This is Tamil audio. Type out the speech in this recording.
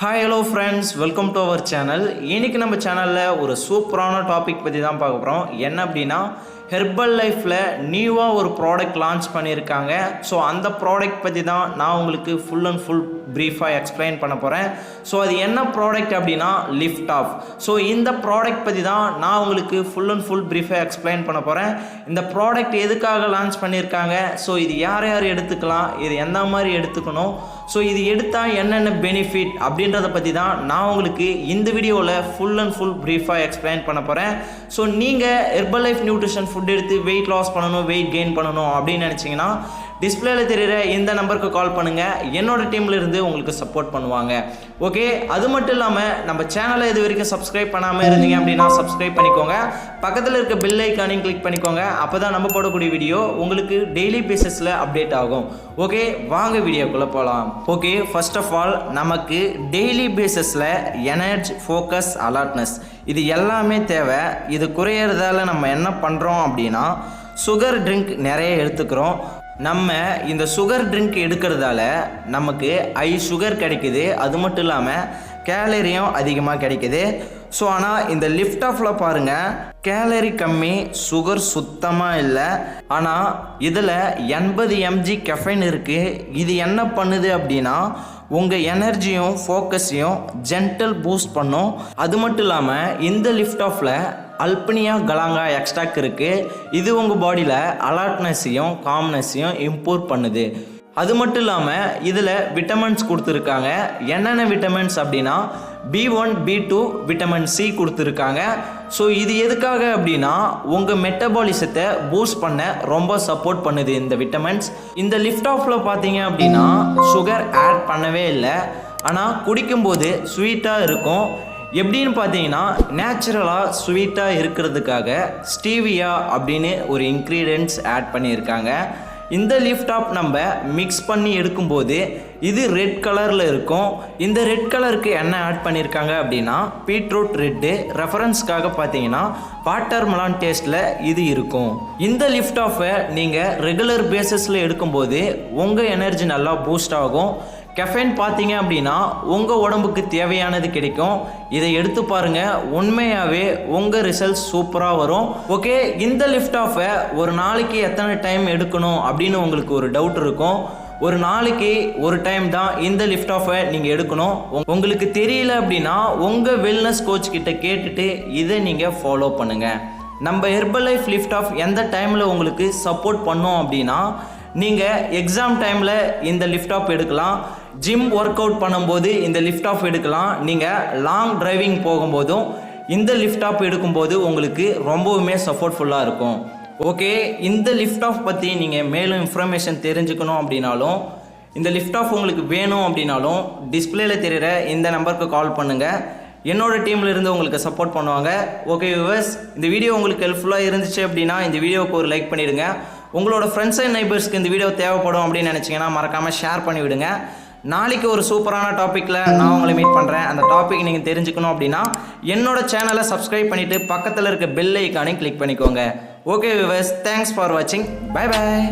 Hi hello friends, welcome to our channel. இன்றைக்கி நம்ம சேனலில் ஒரு சூப்பரான டாபிக் பற்றி தான் பார்க்க போகிறோம். என்ன அப்படின்னா, ஹெர்பல் லைஃப்பில் நியூவாக ஒரு ப்ராடக்ட் லான்ச் பண்ணியிருக்காங்க. ஸோ அந்த ப்ராடக்ட் பற்றி தான் நான் உங்களுக்கு ஃபுல் அண்ட் ஃபுல் ப்ரீஃபாக எக்ஸ்பிளைன் பண்ண போகிறேன். ஸோ அது என்ன ப்ராடக்ட் அப்படின்னா லிஃப்ட் ஆஃப். ஸோ இந்த ப்ராடக்ட் பற்றி தான் நான் உங்களுக்கு ஃபுல் அண்ட் ஃபுல் ப்ரீஃபாக எக்ஸ்பிளைன் பண்ண போகிறேன். இந்த ப்ராடக்ட் எதுக்காக லான்ச் பண்ணியிருக்காங்க, ஸோ இது யார் யார் எடுத்துக்கலாம், இது எந்த மாதிரி எடுத்துக்கணும், ஸோ இது எடுத்தால் என்னென்ன பெனிஃபிட் அப்படின்றத பற்றி தான் நான் உங்களுக்கு இந்த வீடியோவில் ஃபுல் அண்ட் ஃபுல் ப்ரீஃபாக எக்ஸ்பிளைன் பண்ண போகிறேன். ஸோ நீங்கள் ஹெர்பல் லைஃப் நியூட்ரிஷன் ஃபுட் எடுத்து வெயிட் லாஸ் பண்ணணும், வெயிட் கெயின் பண்ணணும் அப்படின்னு நினச்சிங்கன்னா டிஸ்பிளேல தெரிகிற இந்த நம்பருக்கு கால் பண்ணுங்கள். என்னோட டீமில் இருந்து உங்களுக்கு சப்போர்ட் பண்ணுவாங்க. ஓகே, அது மட்டும் இல்லாமல் நம்ம சேனலை இது வரைக்கும் சப்ஸ்கிரைப் பண்ணாமல் இருந்தீங்க அப்படின்னா சப்ஸ்கிரைப் பண்ணிக்கோங்க. பக்கத்தில் இருக்க பெல் ஐக்கானையும் கிளிக் பண்ணிக்கோங்க. அப்போ தான் நம்ம போடக்கூடிய வீடியோ உங்களுக்கு டெய்லி பேசிஸில் அப்டேட் ஆகும். ஓகே, வாங்க வீடியோக்குள்ளே போகலாம். ஓகே, ஃபர்ஸ்ட் ஆஃப் ஆல் நமக்கு டெய்லி பேசிஸில் எனர்ஜி, ஃபோக்கஸ், அலர்ட்னஸ் இது எல்லாமே தேவை. இது குறையிறதால நம்ம என்ன பண்ணுறோம் அப்படின்னா சுகர் ட்ரிங்க் நிறைய எடுத்துக்கிறோம். நம்ம இந்த சுகர் ட்ரிங்க் எடுக்கிறதால நமக்கு ஹை சுகர் கிடைக்குது. அது மட்டும் இல்லாமல் கேலரியும் அதிகமாக கிடைக்குது. ஸோ ஆனால் இந்த லிஃப்ட் ஆஃபில் பாருங்கள், கேலரி கம்மி, சுகர் சுத்தமாக இல்லை. ஆனால் இதில் 80 mg கெஃபைன் இருக்குது. இது என்ன பண்ணுது அப்படின்னா உங்கள் எனர்ஜியும் ஃபோக்கஸையும் ஜென்டல் பூஸ்ட் பண்ணும். அது மட்டும் இல்லாமல் இந்த லிஃப்ட் ஆஃபில் அல்பனியா கலாங்கா எக்ஸ்ட்ராக்ட் இருக்குது. இது உங்கள் பாடியில் அலர்ட்னஸையும் காம்னஸையும் இம்ப்ரூவ் பண்ணுது. அது மட்டும் இல்லாமல் இதில் விட்டமின்ஸ் கொடுத்துருக்காங்க. என்னென்ன விட்டமின்ஸ் அப்படின்னா B1, B2, விட்டமின் C கொடுத்துருக்காங்க. ஸோ இது எதுக்காக அப்படின்னா உங்கள் மெட்டபாலிசத்தை பூஸ்ட் பண்ண ரொம்ப சப்போர்ட் பண்ணுது இந்த விட்டமின்ஸ். இந்த லிஃப்ட் ஆஃபில் பார்த்தீங்க அப்படின்னா சுகர் ஆட் பண்ணவே இல்லை. ஆனால் குடிக்கும்போது ஸ்வீட்டாக இருக்கும். எப்படின்னு பார்த்தீங்கன்னா நேச்சுரலாக ஸ்வீட்டாக இருக்கிறதுக்காக ஸ்டீவியா அப்படின்னு ஒரு இன்க்ரீடியன்ட்ஸ் ஆட் பண்ணியிருக்காங்க. இந்த லிஃப்ட் ஆஃப் நம்ம மிக்ஸ் பண்ணி எடுக்கும்போது இது ரெட் கலரில் இருக்கும். இந்த ரெட் கலருக்கு என்ன ஆட் பண்ணியிருக்காங்க அப்படின்னா பீட்ரூட் ரெட்டு. ரெஃபரன்ஸ்க்காக பார்த்தீங்கன்னா வாட்டர் மெலான் டேஸ்ட்டில் இது இருக்கும். இந்த லிஃப்ட் ஆஃபை நீங்கள் ரெகுலர் பேசிஸில் எடுக்கும்போது உங்கள் எனர்ஜி நல்லா பூஸ்ட் ஆகும். கெஃபைன் பார்த்தீங்க அப்படின்னா உங்கள் உடம்புக்கு தேவையானது கிடைக்கும். இதை எடுத்து பாருங்கள், உண்மையாகவே உங்கள் ரிசல்ட்ஸ் சூப்பராக வரும். ஓகே, இந்த லிஃப்ட் ஆஃபை ஒரு நாளைக்கு எத்தனை டைம் எடுக்கணும் அப்படின்னு உங்களுக்கு ஒரு டவுட் இருக்கும். ஒரு நாளைக்கு ஒரு டைம் தான் இந்த லிஃப்ட் ஆஃபை நீங்கள் எடுக்கணும். உங்களுக்கு தெரியல அப்படின்னா உங்கள் வெல்னஸ் கோச் கிட்ட கேட்டுட்டு இதை நீங்கள் ஃபாலோ பண்ணுங்கள். நம்ம ஹெர்பல் லைஃப் லிஃப்ட் ஆஃப் எந்த டைமில் உங்களுக்கு சப்போர்ட் பண்ணோம் அப்படின்னா நீங்கள் எக்ஸாம் டைமில் இந்த லிஃப்ட் ஆஃப் எடுக்கலாம். ஜிம் ஒர்க் அவுட் பண்ணும்போது இந்த லிஃப்ட் ஆஃப் எடுக்கலாம். நீங்கள் லாங் டிரைவிங் போகும்போதும் இந்த லிஃப்ட் ஆஃப் எடுக்கும்போது உங்களுக்கு ரொம்பவுமே சப்போர்ட்ஃபுல்லாக இருக்கும். ஓகே, இந்த லிஃப்ட் ஆஃப் பற்றி நீங்கள் மேலும் இன்ஃபர்மேஷன் தெரிஞ்சுக்கணும் அப்படின்னாலும் இந்த லிஃப்ட் ஆஃப் உங்களுக்கு வேணும் அப்படின்னாலும் டிஸ்பிளேல தெரிகிற இந்த நம்பருக்கு கால் பண்ணுங்கள். என்னோட டீமில் இருந்து உங்களுக்கு சப்போர்ட் பண்ணுவாங்க. ஓகே வியூவர்ஸ், இந்த வீடியோ உங்களுக்கு ஹெல்ப்ஃபுல்லாக இருந்துச்சு அப்படின்னா இந்த வீடியோவுக்கு ஒரு லைக் பண்ணிவிடுங்க. உங்களோட ஃப்ரெண்ட்ஸ் அண்ட் நெய்பர்ஸ்க்கு இந்த வீடியோ தேவைப்படும் அப்படின்னு நினச்சிங்கன்னா மறக்காமல் ஷேர் பண்ணிவிடுங்க. நாளைக்கு ஒரு சூப்பரான டாப்பிக்கில் நான் உங்களை மீட் பண்ணுறேன். அந்த டாபிக் நீங்கள் தெரிஞ்சுக்கணும் அப்படின்னா என்னோட சேனலை சப்ஸ்கிரைப் பண்ணிவிட்டு பக்கத்தில் இருக்க பெல் ஐக்கானையும் கிளிக் பண்ணிக்கோங்க. ஓகே வியூவர்ஸ், தேங்க்ஸ் ஃபார் வாட்சிங். Bye bye.